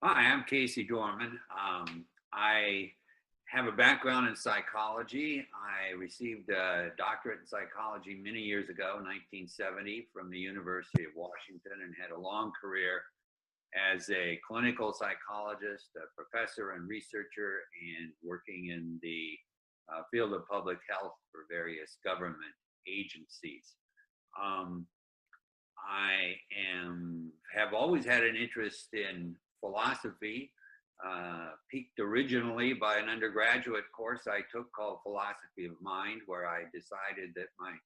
Hi, I'm Casey Dorman. I have a background in psychology. I received a doctorate in psychology many years ago, 1970, from the University of Washington, and had a long career as a clinical psychologist, a professor and researcher, and working in the field of public health for various government agencies. Um, I have always had an interest in philosophy, peaked originally by an undergraduate course I took called Philosophy of Mind, where I decided that my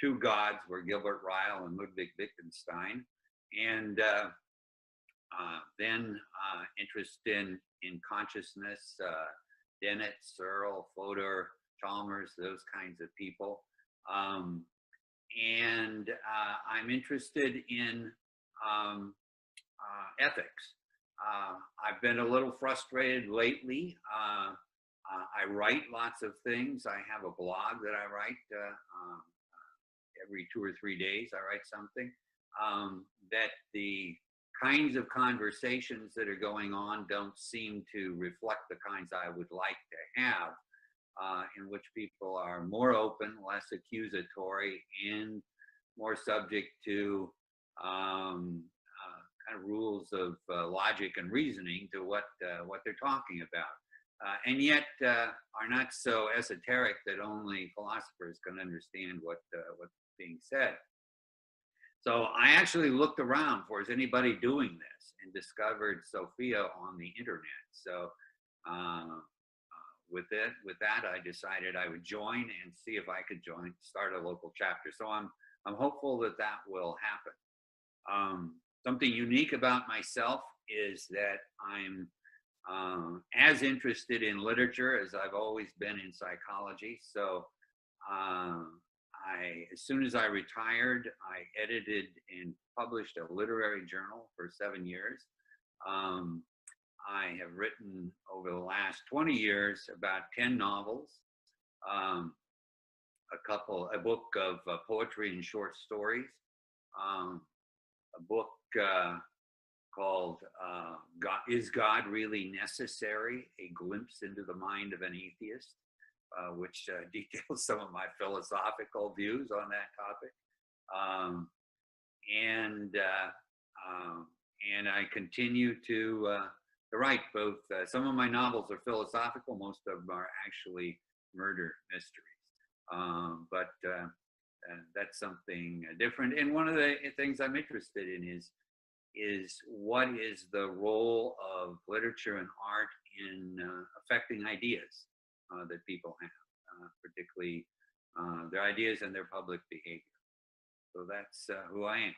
two gods were Gilbert Ryle and Ludwig Wittgenstein. And then interest in consciousness, Dennett, Searle, Fodor, Chalmers, those kinds of people. And I'm interested in ethics. I've been a little frustrated lately. I write lots of things. I have a blog that I write every 2 or 3 days. I write something that the kinds of conversations that are going on don't seem to reflect the kinds I would like to have, in which people are more open, less accusatory, and more subject to kind of rules of logic and reasoning to what they're talking about, and yet are not so esoteric that only philosophers can understand what's being said. So I actually looked around for is anybody doing this, and discovered SOPHIA on the internet. So with that, I decided I would join and see if I could start a local chapter. So I'm hopeful that that will happen. Something unique about myself is that I'm as interested in literature as I've always been in psychology. So as soon as I retired, I edited and published a literary journal for 7 years. I have written over the last 20 years about 10 novels, a book of poetry and short stories, a book called Is God Really Necessary? A Glimpse into the Mind of an Atheist, which details some of my philosophical views on that topic. And I continue to write both. Some of my novels are philosophical, most of them are actually murder mysteries. But that's something different. And one of the things I'm interested in is what is the role of literature and art in affecting ideas that people have, particularly their ideas and their public behavior. So that's who I am.